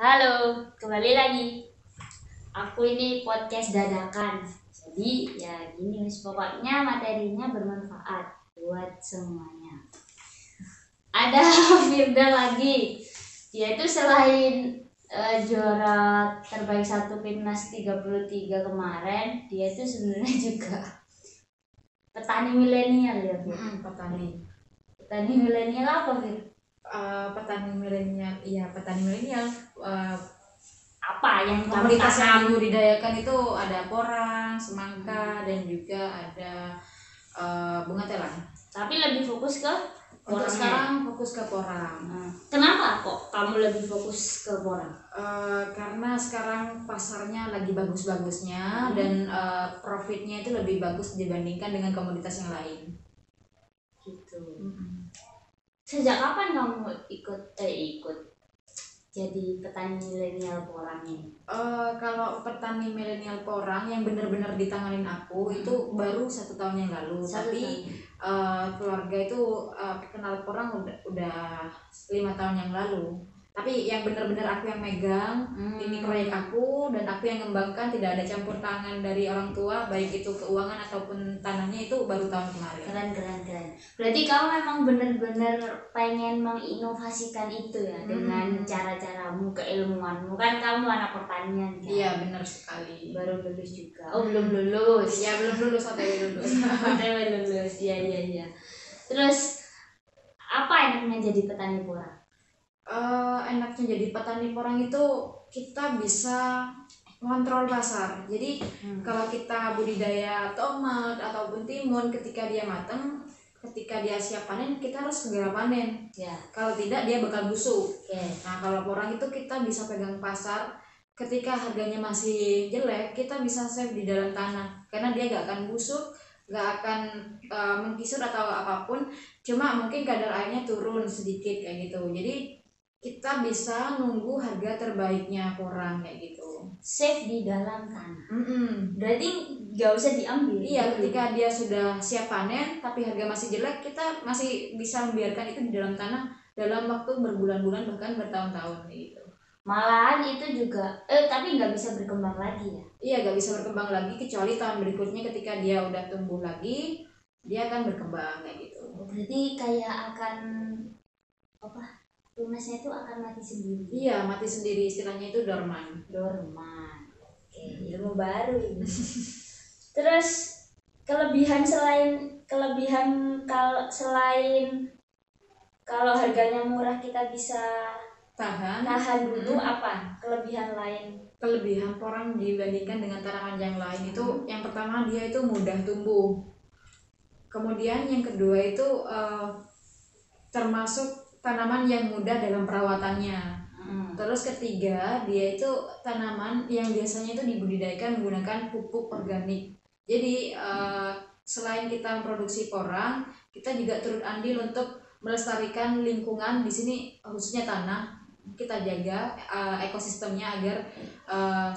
Halo, kembali lagi. Aku ini podcast dadakan. Jadi ya gini wis pokoknya materinya bermanfaat buat semuanya. Ada Firda lagi. Dia itu selain juara terbaik satu Timnas 33 kemarin, dia itu sebenarnya juga petani milenial ya, Fir. Petani. Petani milenial apa, Fir? Petani milenial, iya petani milenial. Apa yang kamu Komoditas yang tanam? dibudidayakan itu ada porang, semangka, dan juga ada bunga telang. Tapi lebih fokus ke Untuk porangnya. sekarang fokus ke porang. Kenapa kok kamu lebih fokus ke porang? Karena sekarang pasarnya lagi bagus-bagusnya dan profitnya itu lebih bagus dibandingkan dengan komoditas yang lain. Gitu. Sejak kapan kamu ikut jadi petani milenial porang ini? Kalau petani milenial porang yang benar-benar ditanganin aku itu baru 1 tahun yang lalu. Tapi keluarga itu kenal porang udah 5 tahun yang lalu. Tapi yang benar-benar aku yang megang, ini proyek aku dan aku yang ngembangkan, tidak ada campur tangan dari orang tua, baik itu keuangan ataupun tanahnya, itu baru tahun kemarin. Keren. Berarti kamu memang benar-benar pengen menginovasikan itu ya dengan cara-caramu, keilmuanmu. Kan kamu anak pertanian kan? Iya, benar sekali. Baru lulus juga. Oh, belum lulus. Ya, belum lulus, OTW lulus. OTW lulus. Iya. Terus apa enaknya jadi petani porang? Enaknya jadi petani porang itu kita bisa mengontrol pasar. Jadi kalau kita budidaya tomat ataupun timun, ketika dia matang, ketika dia siap panen, kita harus segera panen. Ya. Kalau tidak, dia bakal busuk. Okay. Nah, kalau porang itu kita bisa pegang pasar. Ketika harganya masih jelek, kita bisa save di dalam tanah karena dia gak akan busuk, gak akan mengkisur atau apapun. Cuma mungkin kadar airnya turun sedikit kayak gitu. Jadi kita bisa nunggu harga terbaiknya porang kayak gitu. Save di dalam tanah. Berarti gak usah diambil. Iya, ketika dia sudah siap panen tapi harga masih jelek, kita masih bisa membiarkan itu di dalam tanah dalam waktu berbulan-bulan bahkan bertahun-tahun gitu. Malahan itu juga tapi nggak bisa berkembang lagi ya? Iya, nggak bisa berkembang lagi kecuali tahun berikutnya ketika dia udah tumbuh lagi, dia akan berkembang kayak gitu. Berarti kayak akan tunasnya itu akan mati sendiri? Iya, mati sendiri, istilahnya itu dorman. Oke, ilmu baru ini. Terus kelebihan selain kalau harganya murah kita bisa tahan dulu, apa kelebihan lain? Kelebihan porang dibandingkan dengan tanaman yang lain itu yang pertama, dia itu mudah tumbuh. Kemudian yang kedua itu termasuk tanaman yang mudah dalam perawatannya. Terus ketiga, dia itu tanaman yang biasanya itu dibudidayakan menggunakan pupuk organik. Jadi selain kita memproduksi porang, kita juga turut andil untuk melestarikan lingkungan di sini, khususnya tanah. Kita jaga ekosistemnya agar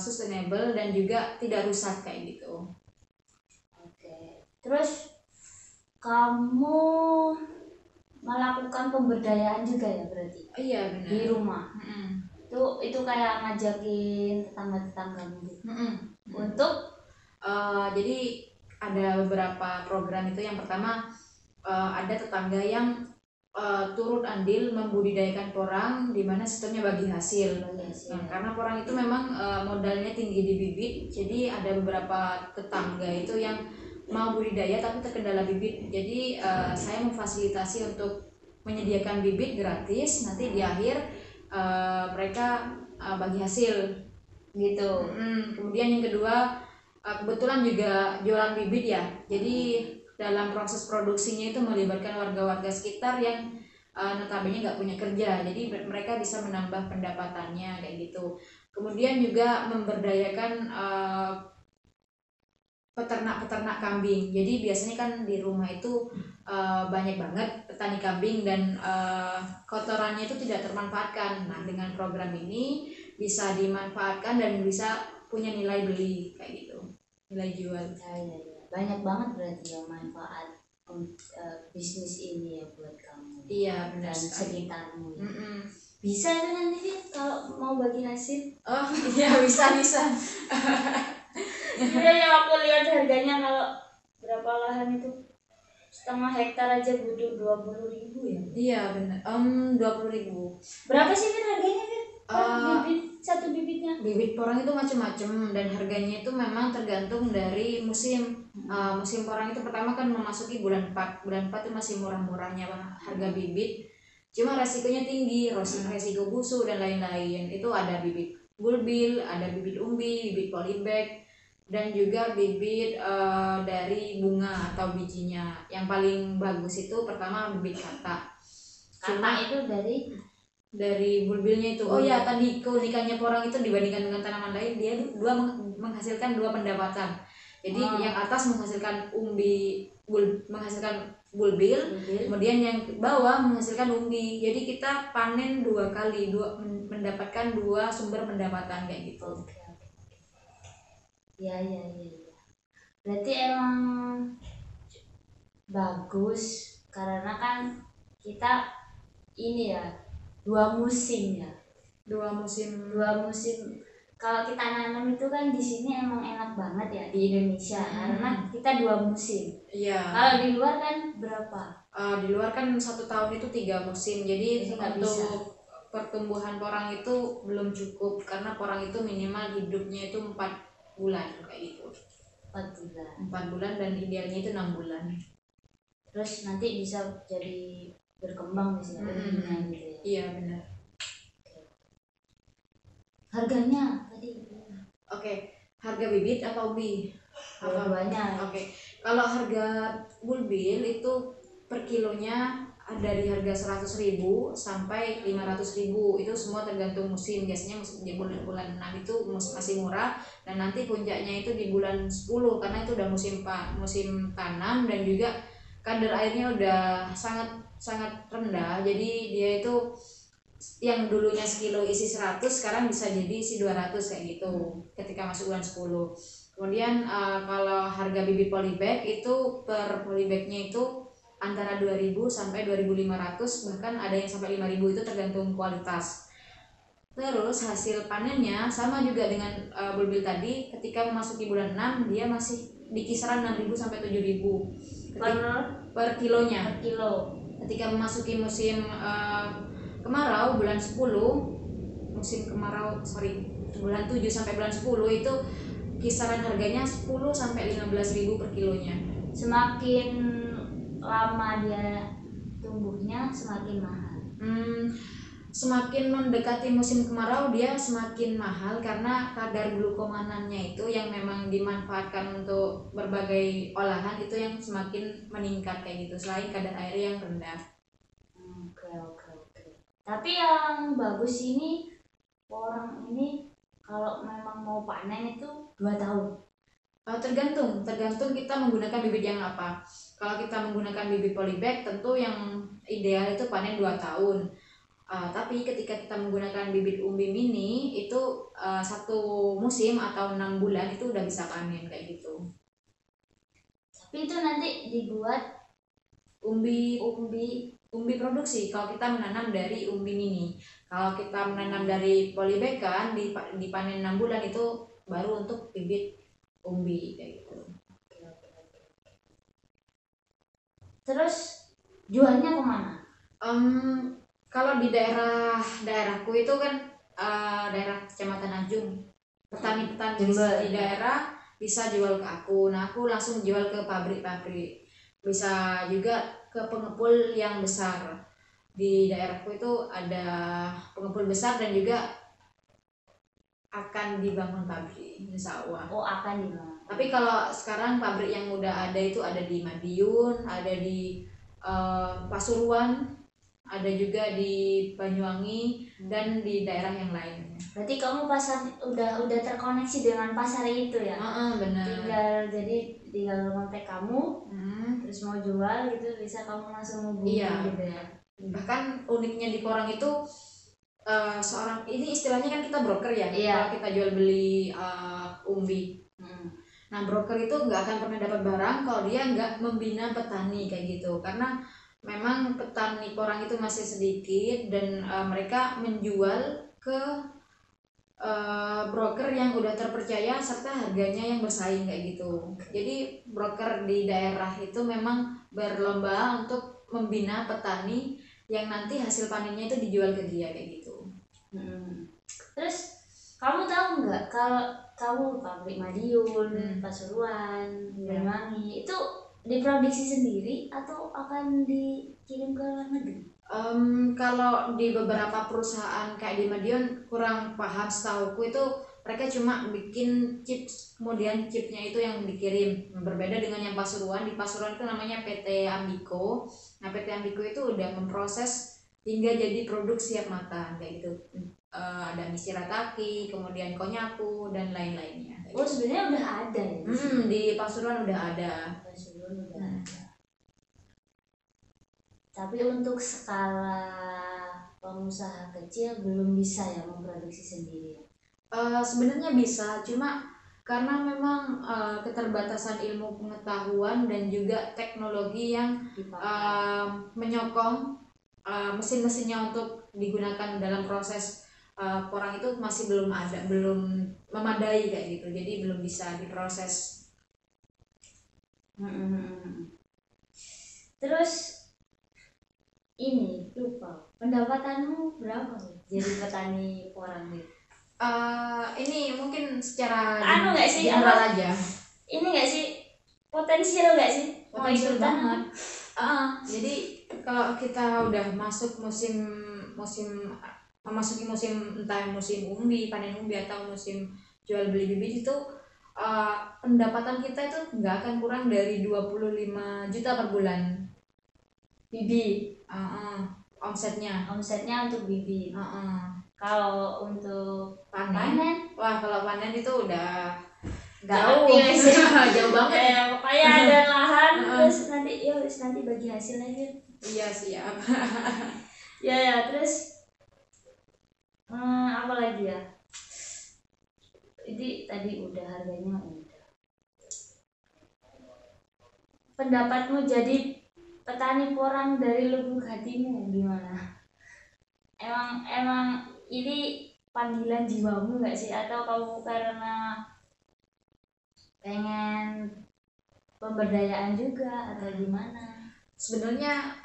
sustainable dan juga tidak rusak kayak gitu. Oke. Terus kamu melakukan pemberdayaan juga ya berarti? Iya, benar. Di rumah. Itu kayak ngajakin tetangga-tetanggamu untuk jadi ada beberapa program itu. Yang pertama, ada tetangga yang turut andil membudidayakan porang di mana sistemnya bagi hasil. Karena porang itu memang modalnya tinggi di bibit, jadi ada beberapa tetangga itu yang mau budidaya tapi terkendala bibit. Jadi saya memfasilitasi untuk menyediakan bibit gratis, nanti di akhir mereka bagi hasil gitu. Kemudian yang kedua, kebetulan juga jualan bibit ya. Jadi dalam proses produksinya itu melibatkan warga-warga sekitar yang notabene nggak punya kerja, jadi mereka bisa menambah pendapatannya kayak gitu. Kemudian juga memberdayakan peternak kambing. Jadi biasanya kan di rumah itu banyak banget petani kambing dan kotorannya itu tidak termanfaatkan. Nah, dengan program ini bisa dimanfaatkan dan bisa punya nilai beli kayak gitu, nilai jual. Ya. Banyak banget berarti ya manfaat bisnis ini ya buat kamu. Iya, benar. Dan sekitarmu ya. Bisa itu nanti kalau mau mau bagi hasil? Oh iya, bisa. Iya yang aku lihat harganya kalau berapa lahan itu setengah hektar aja butuh 20.000 ya. Iya benar. 20.000. Berapa sih Fir harganya Fir? Eh, Satu bibitnya? Bibit porang itu macam-macam dan harganya itu memang tergantung dari musim. Musim porang itu pertama kan memasuki bulan 4. Bulan 4 itu masih murah-murahnya harga bibit. Cuma resikonya tinggi, resiko busuk dan lain-lain. Itu ada bibit bulbil, ada bibit umbi, bibit polybag, dan juga bibit dari bunga atau bijinya. Yang paling bagus itu pertama bibit kata. Kata itu Dari bulbilnya itu. Oh ya, tadi keunikannya porang itu dibandingkan dengan tanaman lain, dia menghasilkan dua pendapatan. Jadi yang atas menghasilkan menghasilkan bulbil, kemudian yang bawah menghasilkan umbi. Jadi kita panen dua kali, mendapatkan dua sumber pendapatan kayak gitu. Iya. Berarti emang bagus karena kan kita ini ya dua musim. Kalau kita nanam itu kan di sini emang enak banget ya di Indonesia karena kita dua musim. Iya. Kalau di luar kan berapa? Di luar kan 1 tahun itu 3 musim. Jadi untuk pertumbuhan porang itu belum cukup karena porang itu minimal hidupnya itu 4 bulan kayak gitu. 4 bulan dan idealnya itu 6 bulan. Terus nanti bisa jadi berkembang misalnya gitu ya. Iya benar. Harganya tadi? Oke, harga bibit apa umbi? Dua-duanya. Oke. Kalau harga bulbil itu per kilonya dari harga 100.000 sampai 500.000. Itu semua tergantung musim. Biasanya di bulan 6 itu masih murah, dan nanti puncaknya itu di bulan 10 karena itu udah musim tanam dan juga kadar airnya udah sangat rendah. Jadi dia itu yang dulunya sekilo isi 100 sekarang bisa jadi isi 200 kayak gitu ketika masuk bulan 10. Kemudian kalau harga bibit polybag itu per polybagnya itu antara 2.000 sampai 2.500, bahkan ada yang sampai 5.000, itu tergantung kualitas. Terus hasil panennya sama juga dengan bulbil tadi, ketika memasuki bulan 6 dia masih di kisaran 6.000 sampai 7.000 per kilonya. Ketika memasuki musim kemarau bulan 10, bulan 7 sampai bulan 10 itu kisaran harganya 10 sampai 15.000 per kilonya. Semakin lama dia tumbuhnya semakin mahal. Semakin mendekati musim kemarau dia semakin mahal karena kadar glukomanannya itu yang memang dimanfaatkan untuk berbagai olahan itu yang semakin meningkat kayak gitu, selain kadar air yang rendah. Oke. Tapi yang bagus ini porang ini kalau memang mau panen itu 2 tahun. Tergantung kita menggunakan bibit yang apa. Kalau kita menggunakan bibit polybag tentu yang ideal itu panen 2 tahun. Tapi ketika kita menggunakan bibit umbi mini itu 1 musim atau 6 bulan itu udah bisa panen kayak gitu. Tapi itu nanti dibuat umbi produksi kalau kita menanam dari umbi mini. Kalau kita menanam dari polybag kan dipanen 6 bulan itu baru untuk bibit umbi kayak gitu. Terus jualnya kemana? Kalau di daerahku itu kan daerah Kecamatan Ajung, petani-petani di daerah bisa jual ke aku. Nah aku langsung jual ke pabrik-pabrik, bisa juga ke pengepul yang besar. Di daerahku itu ada pengepul besar dan juga akan dibangun pabrik, insya Allah. Akan dibangun. Tapi kalau sekarang pabrik yang udah ada itu ada di Madiun, ada di Pasuruan, ada juga di Banyuwangi dan di daerah yang lain. Berarti kamu udah terkoneksi dengan pasar itu ya? Benar. Tinggal kontak kamu, terus mau jual gitu bisa kamu langsung hubungi gitu ya. Bahkan uniknya di porang itu seorang ini istilahnya kan kita broker ya. Kalau kita jual beli umbi. Nah broker itu nggak akan pernah dapat barang kalau dia nggak membina petani kayak gitu, karena memang petani porang itu masih sedikit dan mereka menjual ke broker yang udah terpercaya serta harganya yang bersaing kayak gitu. Jadi broker di daerah itu memang berlomba untuk membina petani yang nanti hasil panennya itu dijual ke dia kayak gitu. Terus kamu tahu nggak kalau kamu pabrik Madiun, Pasuruan, Banyuwangi itu diproduksi sendiri atau akan dikirim ke luar negeri? Kalau di beberapa perusahaan kayak di Madiun kurang paham, setauku itu mereka cuma bikin chip, kemudian chipnya itu yang dikirim. Berbeda dengan yang Pasuruan. Di Pasuruan itu namanya PT Ambiko. Nah, PT Ambiko itu udah memproses hingga jadi produk siap makan kayak gitu. Ada Mishirataki, kemudian Konyaku dan lain-lainnya. Oh, sebenarnya udah ada ya? Di Pasuruan udah ada. Tapi untuk skala pengusaha kecil belum bisa ya memproduksi sendiri. Sebenarnya bisa, cuma karena memang keterbatasan ilmu pengetahuan dan juga teknologi yang menyokong mesin-mesinnya untuk digunakan dalam proses porang itu masih belum ada, belum memadai kayak gitu, jadi belum bisa diproses. Terus ini lupa, pendapatanmu berapa jadi petani porang gitu? Ini mungkin secara nggak sih general aja. Ini nggak sih potensial nggak sih? Potensial banget. Jadi kalau kita udah masuk memasuki musim entah musim umbi, panen umbi atau musim jual beli bibit itu pendapatan kita itu nggak akan kurang dari 25 juta per bulan. Bibit. Omsetnya untuk bibit. Kalau untuk panen? Wah, kalau panen itu udah jauh jauh banget ya. Pokoknya ada lahan terus nanti bagi hasil aja. Iya, siap. ya terus apa lagi ya? Jadi tadi udah harganya udah. Pendapatmu jadi petani porang dari lubuk hatimu gimana? Emang ini panggilan jiwamu nggak sih, atau kamu karena pengen pemberdayaan juga atau gimana? Sebenarnya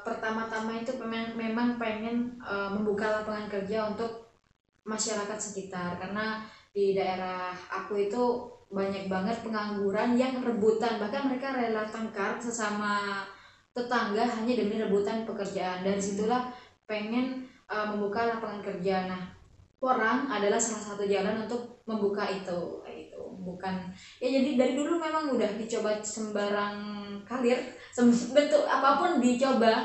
pertama-tama itu memang pengen membuka lapangan kerja untuk masyarakat sekitar, karena di daerah aku itu banyak banget pengangguran yang rebutan, bahkan mereka rela tengkar sesama tetangga hanya demi rebutan pekerjaan. Dari situlah pengen membuka lapangan kerja. Nah, porang adalah salah satu jalan untuk membuka itu kayak gitu. Bukan ya, jadi dari dulu memang udah dicoba sembarang karir, bentuk apapun dicoba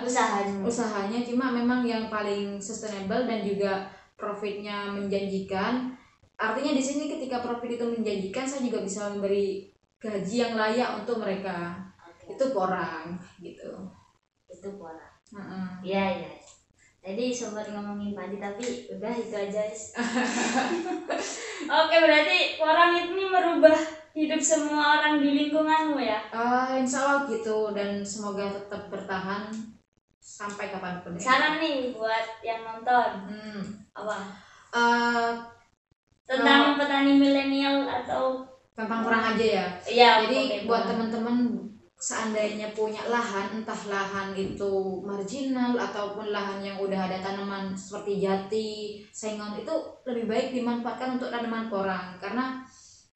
usahanya, cuma memang yang paling sustainable dan juga profitnya menjanjikan. Artinya di sini ketika profit itu menjanjikan, saya juga bisa memberi gaji yang layak untuk mereka. Itu porang gitu. Itu porang. Iya. Tadi sempat ngomongin padi tapi udah itu aja. Oke, berarti porang ini merubah hidup semua orang di lingkunganmu ya? Insya Allah gitu, dan semoga tetap bertahan sampai kapanpun. Saran nih buat yang nonton. Apa? Tentang petani milenial atau tentang porang aja ya? Iya. Jadi buat teman-teman, seandainya punya lahan, entah lahan itu marginal ataupun lahan yang udah ada tanaman seperti jati, sengon, itu lebih baik dimanfaatkan untuk tanaman porang, karena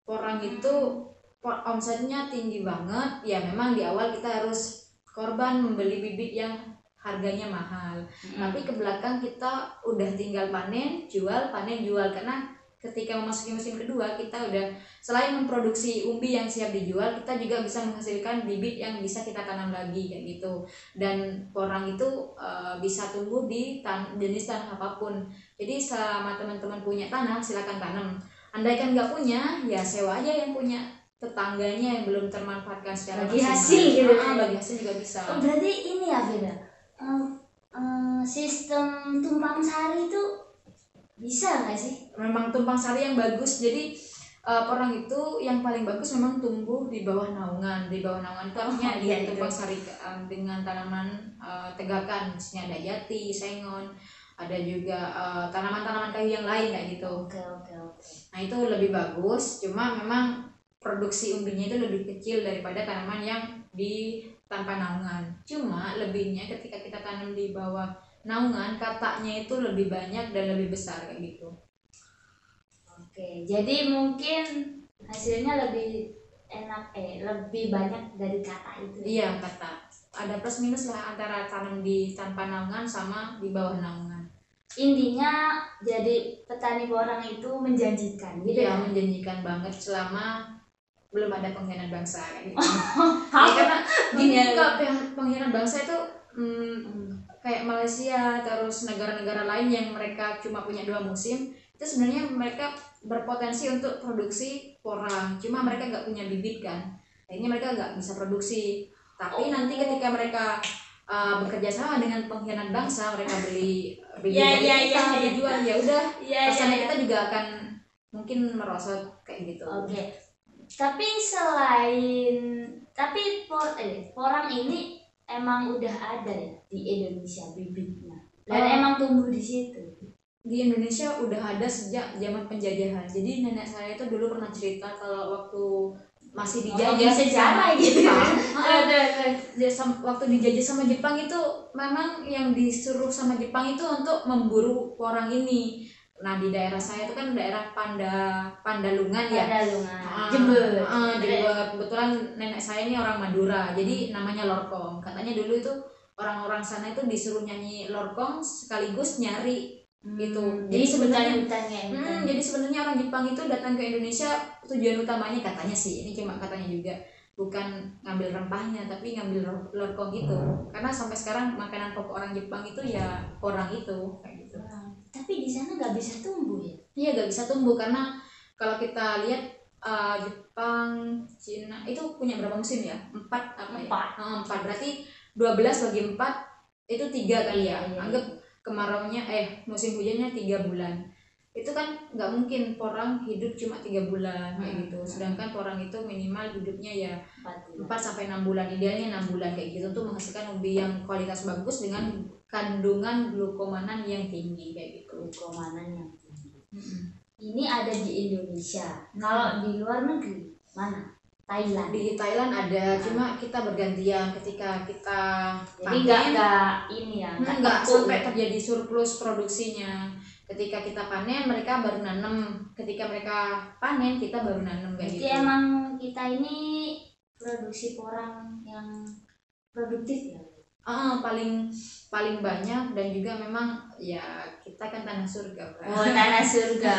porang itu omsetnya tinggi banget. Ya memang di awal kita harus korban membeli bibit yang harganya mahal, tapi ke belakang kita udah tinggal panen jual, karena ketika memasuki musim kedua kita udah selain memproduksi umbi yang siap dijual, kita juga bisa menghasilkan bibit yang bisa kita tanam lagi kayak gitu. Dan porang itu bisa tumbuh di jenis tanah apapun. Jadi selama teman-teman punya tanah, silakan tanam. Andaikan nggak punya, ya sewa aja yang punya tetangganya yang belum termanfaatkan secara bagi hasil gitu. Bagi hasil juga bisa. Berarti ini ya beda. Sistem tumpang sari itu bisa nggak sih? Memang tumpang sari yang bagus. Jadi porang itu yang paling bagus memang tumbuh di bawah naungan. Di bawah naungan itu artinya tumpang sari dengan tanaman tegakan, misalnya ada jati, sengon, ada juga tanaman-tanaman kayu yang lain kayak gitu. Oke. Nah itu lebih bagus, cuma memang produksi umbinya itu lebih kecil daripada tanaman yang di tanpa naungan. Cuma lebihnya ketika kita tanam di bawah naungan, katanya itu lebih banyak dan lebih besar kayak gitu. Oke, jadi mungkin hasilnya lebih enak, lebih banyak dari kata itu. Iya, kata. Ada plus minus lah antara tanam di tanpa naungan sama di bawah naungan. Intinya jadi petani porang itu menjanjikan gitu Iya, ya. menjanjikan banget selama belum ada pengkhianat bangsa kayak gitu. Ya, karena gini kok pengkhianat bangsa itu kayak Malaysia terus negara-negara lain yang mereka cuma punya 2 musim, itu sebenarnya mereka berpotensi untuk produksi porang, cuma mereka nggak punya bibit kan, akhirnya mereka nggak bisa produksi. Tapi nanti ketika mereka bekerja sama dengan pengkhianat bangsa, mereka beli bibit dari kita, dijual, ya udah, rasanya kita juga akan mungkin merosot kayak gitu. Oke. Tapi porang ini emang udah ada ya di Indonesia bibitnya dan emang tumbuh di situ. Di Indonesia udah ada sejak zaman penjajahan. Jadi nenek saya itu dulu pernah cerita kalau waktu masih dijajah sejarah gitu. Waktu dijajah sama Jepang itu memang yang disuruh sama Jepang itu untuk memburu porang ini. Nah di daerah saya itu kan daerah Pandalungan ya. Jember. Kebetulan nenek saya ini orang Madura, jadi namanya lorkong. Katanya dulu itu orang-orang sana itu disuruh nyanyi lorkong sekaligus nyari gitu. Jadi sebenarnya orang Jepang itu datang ke Indonesia tujuan utamanya, katanya sih, ini cuma katanya juga, bukan ngambil rempahnya tapi ngambil lorkong itu. Karena sampai sekarang makanan pokok orang Jepang itu ya porang itu kayak gitu. Tapi di sana nggak bisa tumbuh ya? Iya, nggak bisa tumbuh karena kalau kita lihat Jepang, Cina itu punya berapa musim ya? 4 apa ya? 4. Berarti 12 bagi 4 itu 3 kan ya? Anggap kemaraunya musim hujannya 3 bulan. Itu kan nggak mungkin porang hidup cuma 3 bulan kayak gitu. Sedangkan porang itu minimal hidupnya ya 4 sampai 6 bulan, idealnya 6 bulan kayak gitu untuk menghasilkan umbi yang kualitas bagus dengan kandungan glukomanan yang tinggi kayak gitu. Ini ada di Indonesia. Kalau di luar negeri mana? Thailand. Di Thailand ada, cuma kita bergantian ketika kita jadi nggak sampai terjadi surplus produksinya. Ketika kita panen mereka baru nanam, ketika mereka panen kita baru nanam kayak gitu. Jadi emang kita ini produksi porang yang produktif ya. Paling banyak, dan juga memang ya kita kan tanah surga. Tanah surga.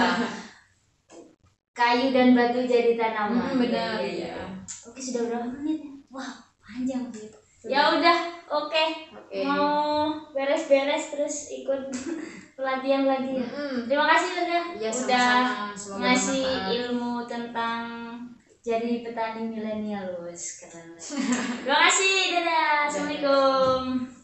Kayu dan batu jadi tanaman. Benar ya. Oke, sudah berapa menit? Wah, panjang sih. Ya udah, oke. Mau beres-beres terus ikut pelatihan lagi ya. Terima kasih udah ngasih ilmu tentang jadi petani milenial, keren. Terima kasih, dadah. Assalamualaikum.